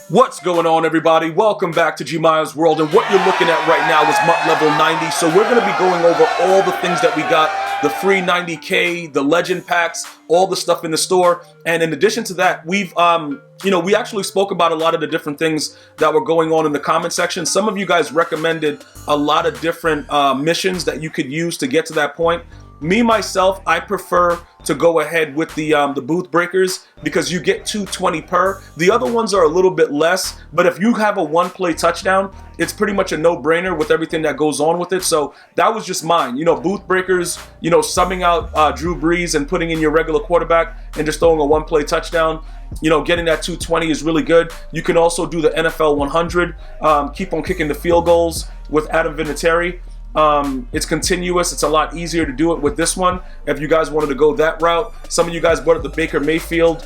What's going on, everybody? Welcome back to GmiasWorld, and what you're looking at right now is MUT level 90. So we're going to be going over all the things that we got, the free 90K, the legend packs, all the stuff in the store. And in addition to that, we've we actually spoke about a lot of the different things that were going on in the comment section. Some of you guys recommended a lot of different missions that you could use to get to that point. Me, myself, I prefer to go ahead with the booth breakers because you get 220 per. The other ones are a little bit less, but if you have a one-play touchdown, it's pretty much a no-brainer with everything that goes on with it. So that was just mine. You know, booth breakers, you know, subbing out Drew Brees and putting in your regular quarterback and just throwing a one-play touchdown. You know, getting that 220 is really good. You can also do the NFL 100, keep on kicking the field goals with Adam Vinatieri. It's continuous. It's a lot easier to do it with this one if you guys wanted to go that route. Some of you guys brought up the Baker Mayfield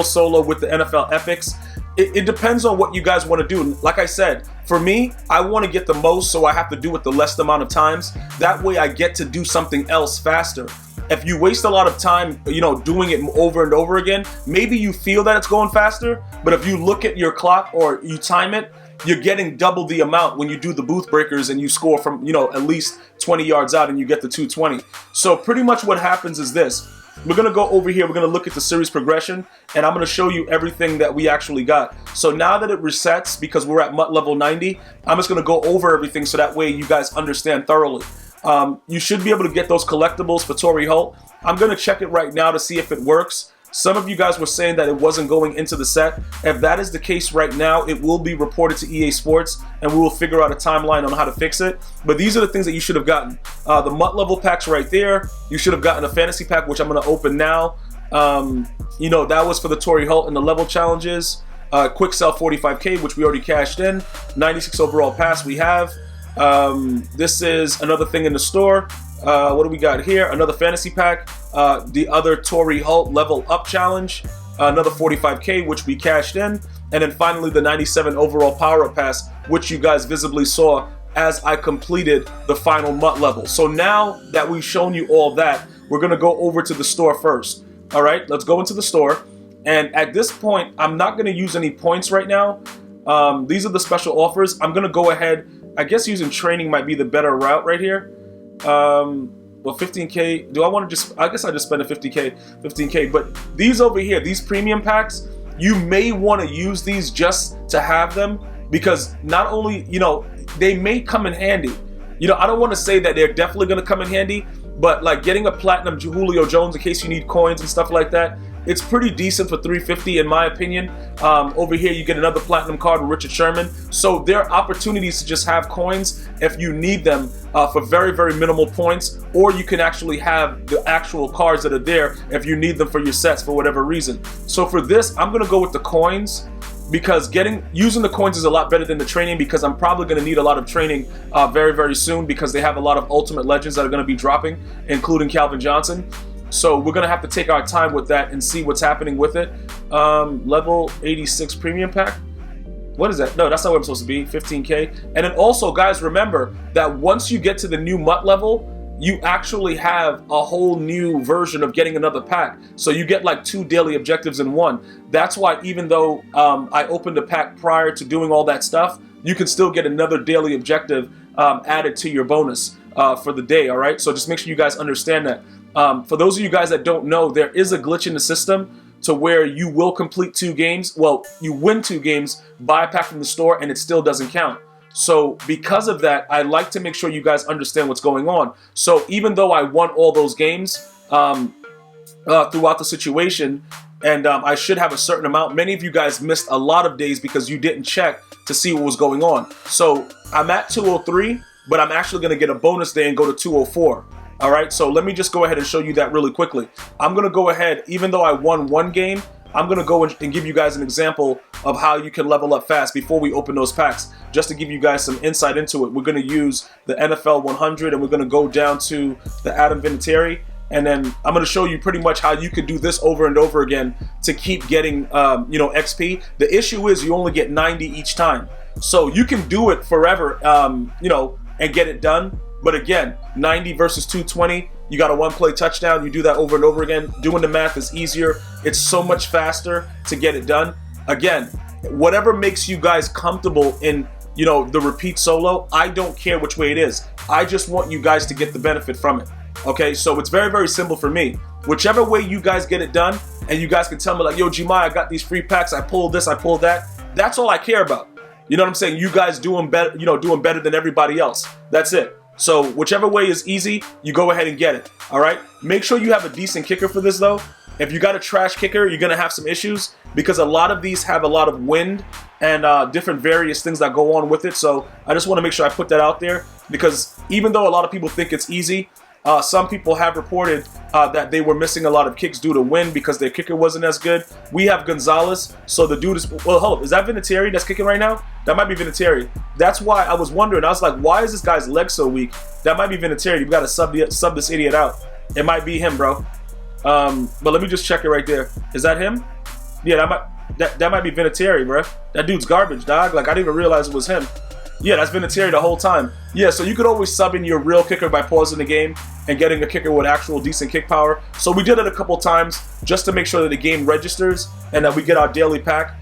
solo with the NFL Epics. It depends on what you guys want to do. Like I said, for me, I want to get the most, so I have to do it the less amount of times. That way I get to do something else faster. If you waste a lot of time, you know, doing it over and over again, maybe you feel that it's going faster, but if you look at your clock or you time it, you're getting double the amount when you do the booth breakers and you score from, you know, at least 20 yards out and you get the 220. So pretty much what happens is this. We're going to go over here. We're going to look at the series progression, and I'm going to show you everything that we actually got. So now that it resets, because we're at MUT level 90, I'm just going to go over everything so that way you guys understand thoroughly. You should be able to get those collectibles for Torrey Holt. I'm going to check it right now to see if it works. Some of you guys were saying that it wasn't going into the set. If that is the case right now, it will be reported to EA Sports, and we will figure out a timeline on how to fix it. But these are the things that you should have gotten. The MUT level packs right there. You should have gotten a fantasy pack, which I'm going to open now. You know, that was for the Torrey Holt and the level challenges. Quick sell 45K, which we already cashed in. 96 overall pass we have. This is another thing in the store. What do we got here? Another fantasy pack. The other Torrey Holt level up challenge. Another 45K, which we cashed in. And then finally the 97 overall power up pass, which you guys visibly saw as I completed the final MUT level. So now that we've shown you all that, we're going to go over to the store first. All right, let's go into the store. And at this point, I'm not going to use any points right now. These are the special offers. I'm going to go ahead. I guess using training might be the better route right here. Well, 15K, do I want to just, I guess I just spend a 15K, but these over here, these premium packs, you may want to use these just to have them, because not only, you know, they may come in handy. You know, I don't want to say that they're definitely going to come in handy, but like getting a platinum Julio Jones in case you need coins and stuff like that, it's pretty decent for $350 in my opinion. Over here you get another platinum card with Richard Sherman. So there are opportunities to just have coins if you need them for very, very minimal points, or you can actually have the actual cards that are there if you need them for your sets for whatever reason. So for this, I'm gonna go with the coins, because using the coins is a lot better than the training, because I'm probably going to need a lot of training very, very soon, because they have a lot of Ultimate Legends that are going to be dropping, including Calvin Johnson. So we're going to have to take our time with that and see what's happening with it. Level 86 premium pack. What is that? No, that's not what I'm supposed to be. 15K. And then also, guys, remember that once you get to the new MUT level, you actually have a whole new version of getting another pack. So you get like 2 daily objectives in one. That's why even though I opened a pack prior to doing all that stuff, you can still get another daily objective added to your bonus for the day, all right? So just make sure you guys understand that. For those of you guys that don't know, there is a glitch in the system to where you will complete 2 games. Well, you win 2 games, buy a pack from the store, and it still doesn't count. So because of that, I like to make sure you guys understand what's going on. So even though I won all those games throughout the situation, and I should have a certain amount, many of you guys missed a lot of days because you didn't check to see what was going on. So I'm at 203, but I'm actually going to get a bonus day and go to 204. All right, so let me just go ahead and show you that really quickly. I'm going to go ahead, even though I won 1 game, I'm going to go and give you guys an example of how you can level up fast before we open those packs. Just to give you guys some insight into it, we're going to use the NFL 100, and we're going to go down to the Adam Vinatieri, and then I'm going to show you pretty much how you could do this over and over again to keep getting, you know, XP. The issue is you only get 90 each time. So you can do it forever, you know, and get it done. But again, 90 versus 220, you got a 1-play touchdown. You do that over and over again. Doing the math is easier. It's so much faster to get it done. Again, whatever makes you guys comfortable in, you know, the repeat solo, I don't care which way it is. I just want you guys to get the benefit from it. Okay, so it's very, very simple for me. Whichever way you guys get it done, and you guys can tell me like, yo, Gmia, I got these free packs, I pulled this, I pulled that. That's all I care about. You know what I'm saying? You guys doing better, you know, doing better than everybody else. That's it. So whichever way is easy, you go ahead and get it. All right. Make sure you have a decent kicker for this though. If you got a trash kicker, you're gonna have some issues because a lot of these have a lot of wind and different various things that go on with it. So I just want to make sure I put that out there because even though a lot of people think it's easy, some people have reported that they were missing a lot of kicks due to wind because their kicker wasn't as good. We have Gonzalez, so the dude is, well, hold up, is that Vinatieri that's kicking right now? That might be Vinatieri. That's why I was wondering, I was like, why is this guy's leg so weak? That might be Vinatieri. You've got to sub this idiot out. It might be him, bro. But let me just check it right there. Is that him? Yeah, that might be Vinatieri, bro. That dude's garbage, dog. Like, I didn't even realize it was him. Yeah, that's Vinatieri the whole time. Yeah, so you could always sub in your real kicker by pausing the game and getting a kicker with actual decent kick power. So we did it a couple times just to make sure that the game registers and that we get our daily pack.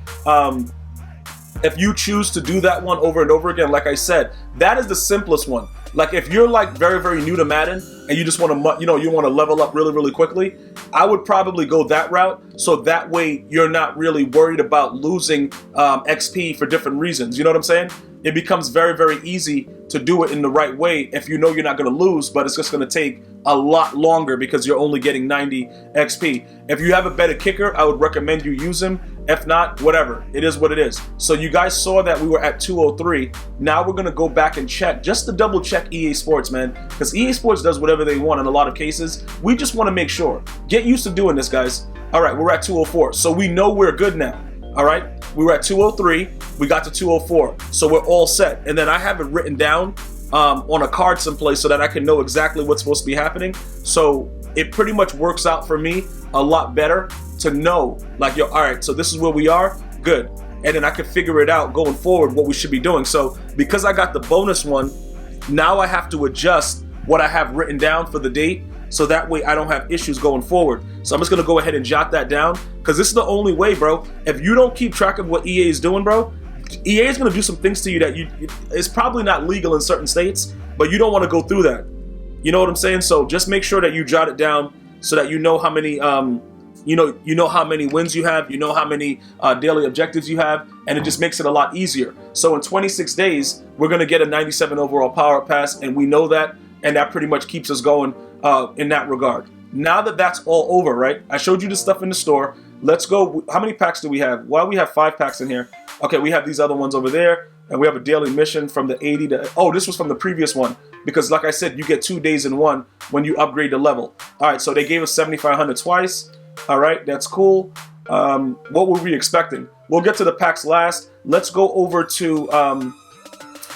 If you choose to do that one over and over again, like I said, that is the simplest one. Like if you're like very, very new to Madden and you just want to, you know, you want to level up really, really quickly, I would probably go that route. So that way you're not really worried about losing XP for different reasons. You know what I'm saying? It becomes very, very easy to do it in the right way if you know you're not going to lose, but it's just going to take a lot longer because you're only getting 90 XP. If you have a better kicker, I would recommend you use him. If not, whatever. It is what it is. So you guys saw that we were at 203. Now we're going to go back and check, just to double check EA Sports, man, because EA Sports does whatever they want in a lot of cases. We just want to make sure. Get used to doing this, guys. All right, we're at 204. So we know we're good now. All right, we were at 203. We got to 204. So we're all set. And then I have it written down on a card someplace so that I can know exactly what's supposed to be happening. So it pretty much works out for me a lot better to know, like, yo, all right, so this is where we are, good. And then I can figure it out going forward what we should be doing. So because I got the bonus one, now I have to adjust what I have written down for the date so that way I don't have issues going forward. So I'm just gonna go ahead and jot that down because this is the only way, bro. If you don't keep track of what EA is doing, bro, EA is gonna do some things to you that it's probably not legal in certain states, but you don't wanna go through that. You know what I'm saying? So just make sure that you jot it down so that you know how many, you know how many wins you have, you know how many daily objectives you have, and it just makes it a lot easier. So in 26 days, we're gonna get a 97 overall power pass, and we know that, and that pretty much keeps us going in that regard. Now that that's all over, right? I showed you the stuff in the store. Let's go. How many packs do we have? Well, we have 5 packs in here. Okay, we have these other ones over there, and we have a daily mission from the 80 to, oh, this was from the previous one, because like I said, you get 2 days in one when you upgrade the level. All right, so they gave us 7,500 twice. All right, that's cool. What were we expecting? We'll get to the packs last. Let's go over to,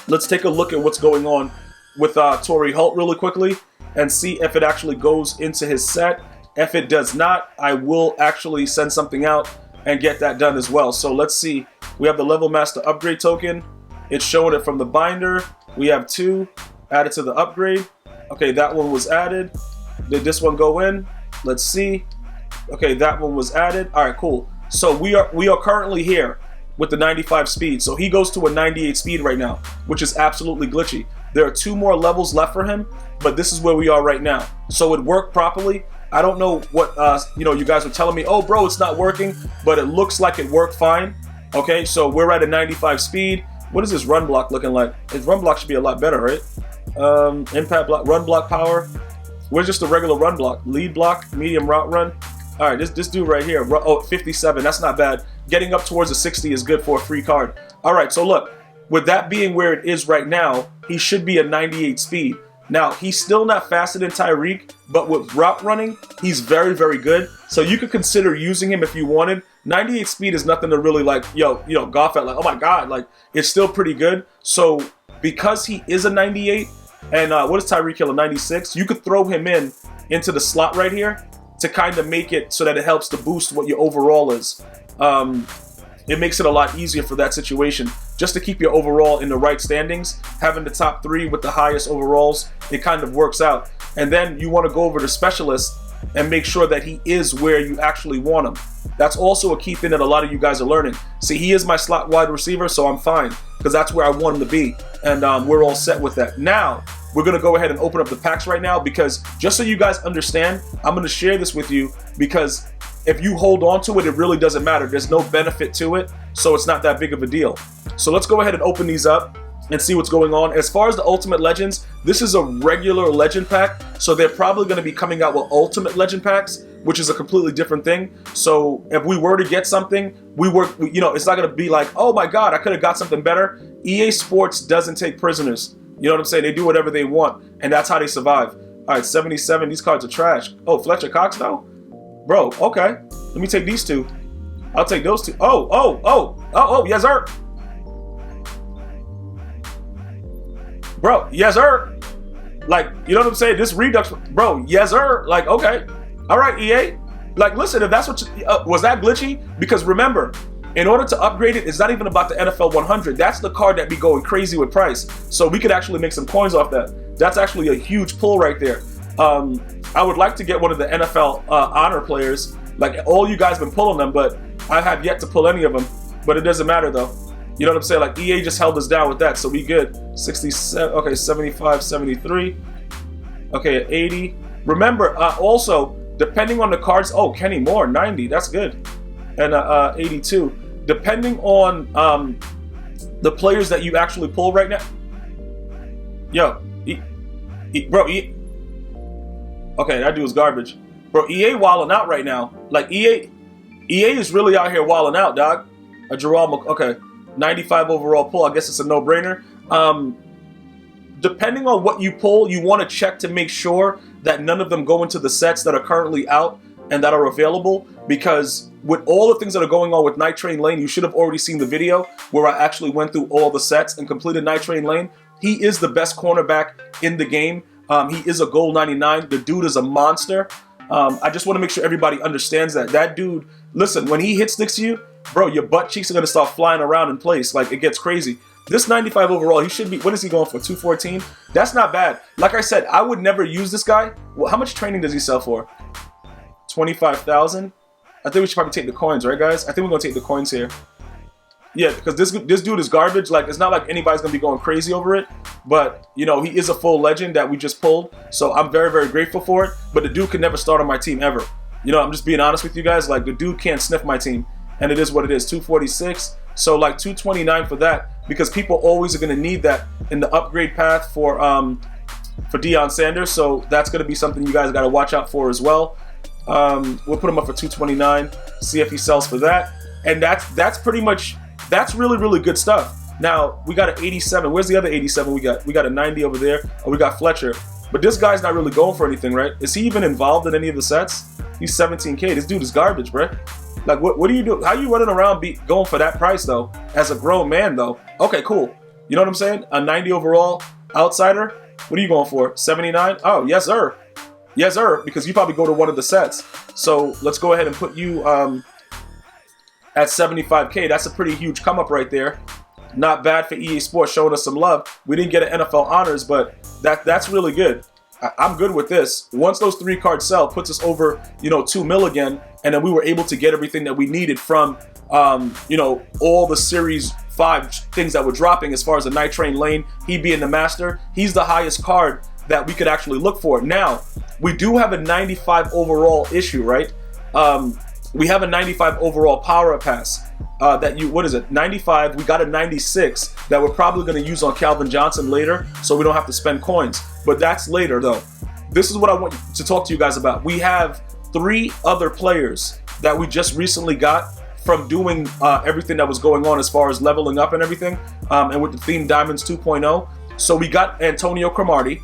let's take a look at what's going on with Torrey Holt really quickly and see if it actually goes into his set. If it does not, I will actually send something out and get that done as well. So let's see. We have the Level Master upgrade token. It's showing it from the binder. We have 2 added to the upgrade. Okay, that one was added. Did this one go in? Let's see. Okay, that one was added. All right, cool. So we are currently here with the 95 speed. So he goes to a 98 speed right now, which is absolutely glitchy. There are 2 more levels left for him, but this is where we are right now. So it worked properly. I don't know what you guys were telling me, oh bro, it's not working, but it looks like it worked fine. Okay, so we're at a 95 speed. What is this run block looking like? His run block should be a lot better, right? Impact block, run block power. Where's just the regular run block? Lead block, medium route run. All right, this dude right here, oh, 57, that's not bad. Getting up towards the 60 is good for a free card. All right, so look, with that being where it is right now, he should be a 98 speed. Now, he's still not faster than Tyreek, but with route running, he's very, very good. So you could consider using him if you wanted. 98 speed is nothing to really like, golf at, like, oh my God, like, it's still pretty good. So because he is a 98, and what is Tyreek Hill, a 96? You could throw him into the slot right here to kind of make it so that it helps to boost what your overall is. It makes it a lot easier for that situation. Just to keep your overall in the right standings, having the top 3 with the highest overalls, it kind of works out. And then you want to go over to specialist and make sure that he is where you actually want him. That's also a key thing that a lot of you guys are learning. See, he is my slot wide receiver, so I'm fine, because that's where I want him to be, and we're all set with that. Now, we're going to go ahead and open up the packs right now, because just so you guys understand, I'm going to share this with you, because if you hold on to it, it really doesn't matter. There's no benefit to it, so it's not that big of a deal. So let's go ahead and open these up and see what's going on. As far as the Ultimate Legends, this is a regular Legend pack, so they're probably going to be coming out with Ultimate Legend packs, which is a completely different thing. So if we were to get something, it's not going to be like, oh my God, I could have got something better. EA Sports doesn't take prisoners. You know what I'm saying? They do whatever they want, and that's how they survive. All right, 77, these cards are trash. Oh, Fletcher Cox though? Bro, okay. Let me take these two. I'll take those two. Oh, yes sir. Bro, yes sir. Like, you know what I'm saying? This Redux, bro, yes sir. Like, okay. All right, EA. Like, listen, if that's what was that glitchy? Because remember, in order to upgrade it, it's not even about the NFL 100. That's the card that be going crazy with price. So we could actually make some coins off that. That's actually a huge pull right there. I would like to get one of the NFL honor players. Like, all you guys been pulling them, but I have yet to pull any of them. But it doesn't matter though. You know what I'm saying? Like, EA just held us down with that, so we good. 67, okay, 75, 73. Okay, at 80. Remember, also, depending on the cards, oh, Kenny Moore, 90, that's good. And 82. Depending on the players that you actually pull right now. Yo, bro, okay, that dude's garbage. Bro, EA wilding out right now. Like, EA is really out here wilding out, dog. A Jerome, okay. 95 overall pull. I guess it's a no-brainer. Depending on what you pull, you want to check to make sure that none of them go into the sets that are currently out and that are available, because with all the things that are going on with Night Train Lane, you should have already seen the video where I actually went through all the sets and completed Night Train Lane. He is the best cornerback in the game. He is a gold 99. The dude is a monster. I just want to make sure everybody understands that. That dude, listen, when he hit sticks to you, bro, your butt cheeks are going to start flying around in place. Like, it gets crazy. This 95 overall, he should be, what is he going for, 214? That's not bad. Like I said, I would never use this guy. Well, how much training does he sell for? 25,000? I think we should probably take the coins, right, guys? I think we're going to take the coins here. Yeah, because this dude is garbage. Like, it's not like anybody's going to be going crazy over it. But, you know, he is a full legend that we just pulled. So I'm very, very grateful for it. But the dude could never start on my team ever. You know, I'm just being honest with you guys. Like, the dude can't sniff my team. And it is what it is, 246. So like 229 for that, because people always are going to need that in the upgrade path for Deion Sanders. So that's going to be something you guys got to watch out for as well. We'll put him up for 229, see if he sells for that. And that's pretty much, that's really, really good stuff. Now, we got an 87. Where's the other 87 we got? We got a 90 over there. Oh, we got Fletcher. But this guy's not really going for anything, right? Is he even involved in any of the sets? He's 17K. This dude is garbage, bro. Like, what do you do? How you running around going for that price, though? As a grown man, though. Okay, cool. You know what I'm saying? A 90 overall outsider. What are you going for? 79? Oh, yes, sir. Yes, sir. Because you probably go to one of the sets. So let's go ahead and put you at 75K. That's a pretty huge come up right there. Not bad for EA Sports showing us some love. We didn't get an NFL honors, but that's really good. I'm good with this. Once those 3 cards sell, puts us over, 2 mil again, and then we were able to get everything that we needed from, all the Series 5 things that were dropping as far as the Night Train Lane, he being the master. He's the highest card that we could actually look for. Now, we do have a 95 overall issue, right? We have a 95 overall power-up pass. What is it? 95, we got a 96 that we're probably going to use on Calvin Johnson later, so we don't have to spend coins. But that's later, though. This is what I want to talk to you guys about. We have 3 other players that we just recently got from doing everything that was going on as far as leveling up and everything, and with the Theme Diamonds 2.0. So we got Antonio Cromartie.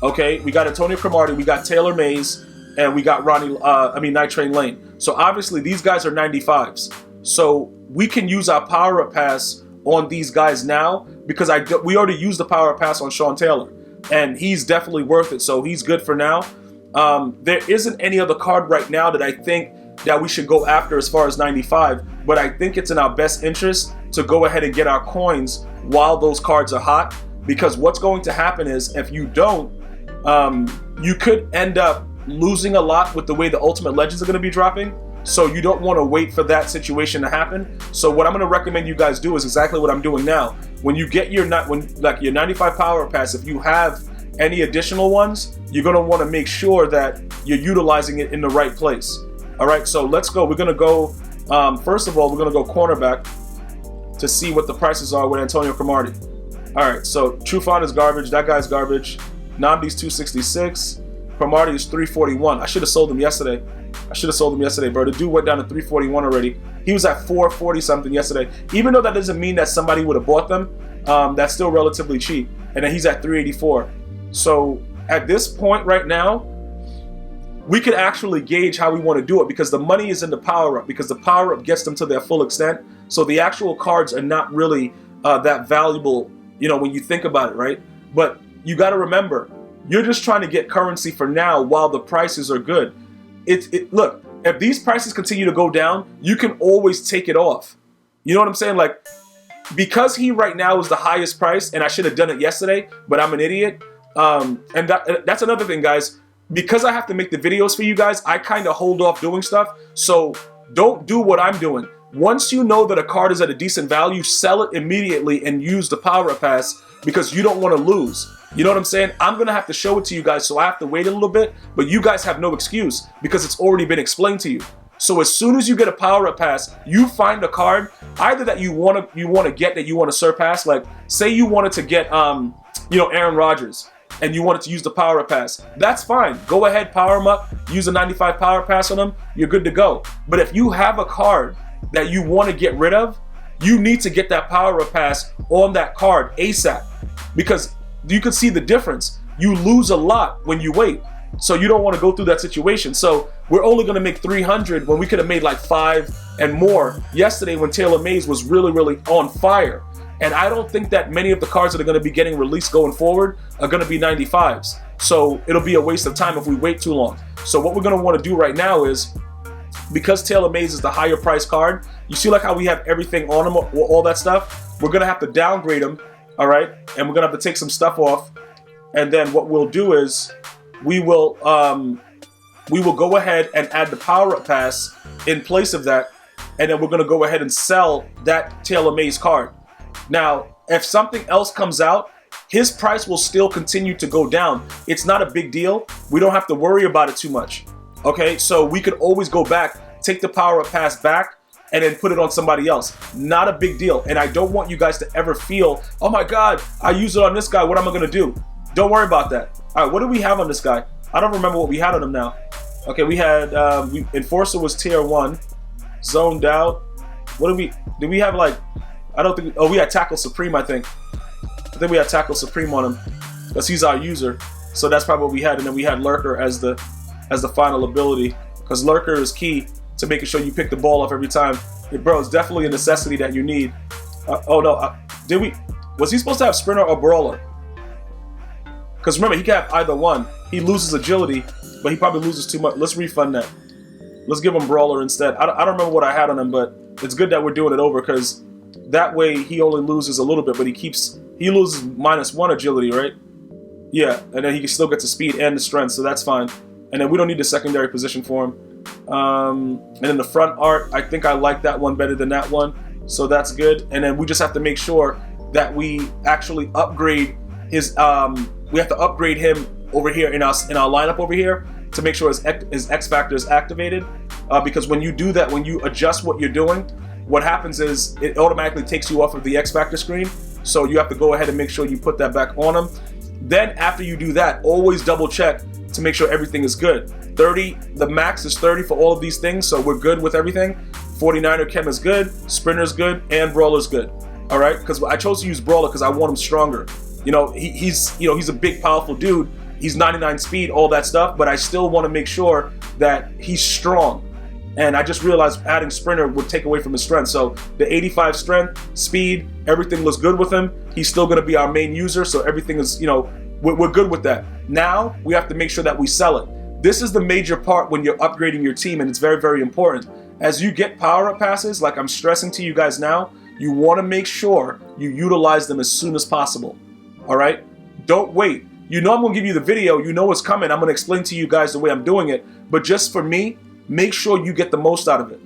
Okay, we got Antonio Cromartie, we got Taylor Mays, and we got Night Train Lane. So obviously these guys are 95s. So we can use our power-up pass on these guys now, because we already used the power-up pass on Sean Taylor, and he's definitely worth it. So he's good for now. There isn't any other card right now that I think that we should go after as far as 95, but I think it's in our best interest to go ahead and get our coins while those cards are hot, because what's going to happen is if you don't, you could end up losing a lot with the way the Ultimate Legends are going to be dropping. So you don't want to wait for that situation to happen. So what I'm going to recommend you guys do is exactly what I'm doing now. When you get your your 95 power pass, if you have any additional ones, you're going to want to make sure that you're utilizing it in the right place. All right, so let's go. We're going to go, first of all, we're going to go cornerback to see what the prices are with Antonio Cromartie. All right, so Trufant is garbage. That guy's garbage. Namdi's 266. Cromartie is 341. I should have sold him yesterday. Bro. The dude went down to 341 already. He was at 440 something yesterday. Even though that doesn't mean that somebody would have bought them, that's still relatively cheap. And then he's at 384. So at this point right now, we can actually gauge how we want to do it, because the money is in the power-up, because the power-up gets them to their full extent. So the actual cards are not really that valuable, you know, when you think about it, right? But you got to remember, you're just trying to get currency for now while the prices are good. Look, if these prices continue to go down, you can always take it off. You know what I'm saying? Like, because he right now is the highest price, and I should have done it yesterday, but I'm an idiot. And that's another thing, guys. Because I have to make the videos for you guys, I kind of hold off doing stuff. So don't do what I'm doing. Once you know that a card is at a decent value, sell it immediately and use the power pass, because you don't want to lose. You know what I'm saying? I'm going to have to show it to you guys, so I have to wait a little bit, but you guys have no excuse because it's already been explained to you. So as soon as you get a power up pass, you find a card either that you want to get, that you want to surpass. Like, say you wanted to get you know, Aaron Rodgers, and you wanted to use the power up pass. That's fine. Go ahead, power him up, use a 95 power pass on him, you're good to go. But if you have a card that you want to get rid of, you need to get that power up pass on that card ASAP, because you can see the difference. You lose a lot when you wait. So you don't want to go through that situation. So we're only going to make 300 when we could have made like 5 and more yesterday when Taylor Mays was really, really on fire. And I don't think that many of the cards that are going to be getting released going forward are going to be 95s. So it'll be a waste of time if we wait too long. So what we're going to want to do right now is, because Taylor Mays is the higher price card, you see like how we have everything on him, all that stuff? We're going to have to downgrade him, all right? And we're going to have to take some stuff off. And then what we'll do is we will go ahead and add the power-up pass in place of that. And then we're going to go ahead and sell that Taylor Mays card. Now, if something else comes out, his price will still continue to go down. It's not a big deal. We don't have to worry about it too much. Okay, so we could always go back, take the power-up pass back, and then put it on somebody else. Not a big deal. And I don't want you guys to ever feel, oh my God, I used it on this guy, what am I gonna do? Don't worry about that. All right, what do we have on this guy? I don't remember what we had on him now. Okay, we had, Enforcer was tier 1, zoned out. What did we have like, I don't think, oh, we had Tackle Supreme, I think. I think we had Tackle Supreme on him, because he's our user. So that's probably what we had. And then we had Lurker as the final ability, because Lurker is key to making sure you pick the ball off every time. Bro, it's definitely a necessity that you need. Oh no, was he supposed to have Sprinter or Brawler? Because remember, he can have either one. He loses agility, but he probably loses too much. Let's refund that. Let's give him Brawler instead. I don't remember what I had on him, but it's good that we're doing it over, because that way he only loses a little bit, but he loses -1 agility, right? Yeah, and then he still gets the speed and the strength, so that's fine. And then we don't need the secondary position for him. And then the front art, I think I like that one better than that one, so that's good. And then we just have to make sure that we actually upgrade his. We have to upgrade him over here in our lineup over here to make sure his X Factor is activated. Because when you do that, when you adjust what you're doing, what happens is it automatically takes you off of the X Factor screen. So you have to go ahead and make sure you put that back on him. Then after you do that, always double check to make sure everything is good. 30, the max is 30 for all of these things, so we're good with everything. 49er Chem is good, Sprinter's good, and Brawler's good. All right, because I chose to use Brawler because I want him stronger. You know, he's a big, powerful dude. He's 99 speed, all that stuff, but I still want to make sure that he's strong. And I just realized adding Sprinter would take away from his strength. So the 85 strength, speed, everything looks good with him. He's still going to be our main user, so everything is, you know, we're good with that. Now we have to make sure that we sell it. This is the major part when you're upgrading your team, and it's very, very important. As you get power-up passes, like I'm stressing to you guys now, you want to make sure you utilize them as soon as possible. All right? Don't wait. You know I'm gonna give you the video, you know it's coming, I'm gonna explain to you guys the way I'm doing it, but just for me, make sure you get the most out of it.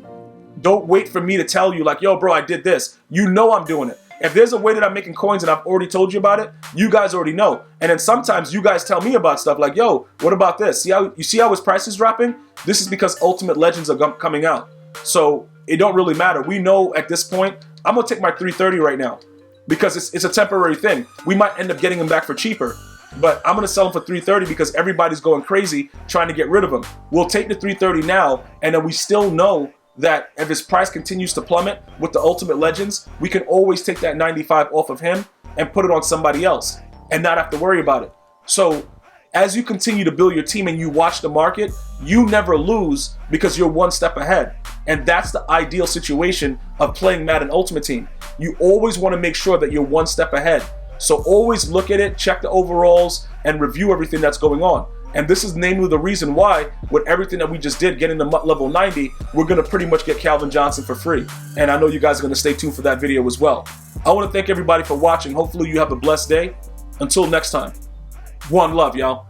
Don't wait for me to tell you like, yo bro, I did this. You know I'm doing it. If there's a way that I'm making coins and I've already told you about it, you guys already know. And then sometimes you guys tell me about stuff like, yo, what about this? You see how his price is dropping? This is because Ultimate Legends are coming out. So it don't really matter. We know at this point, I'm gonna take my 330 right now because it's a temporary thing. We might end up getting them back for cheaper, but I'm gonna sell them for 330 because everybody's going crazy trying to get rid of them. We'll take the 330 now, and then we still know that if his price continues to plummet with the Ultimate Legends, we can always take that 95 off of him and put it on somebody else and not have to worry about it. So as you continue to build your team and you watch the market, you never lose because you're one step ahead. And that's the ideal situation of playing Madden Ultimate Team. You always want to make sure that you're one step ahead. So always look at it, check the overalls, and review everything that's going on. And this is namely the reason why, with everything that we just did, getting to level 90, we're going to pretty much get Calvin Johnson for free. And I know you guys are going to stay tuned for that video as well. I want to thank everybody for watching. Hopefully you have a blessed day. Until next time, one love, y'all.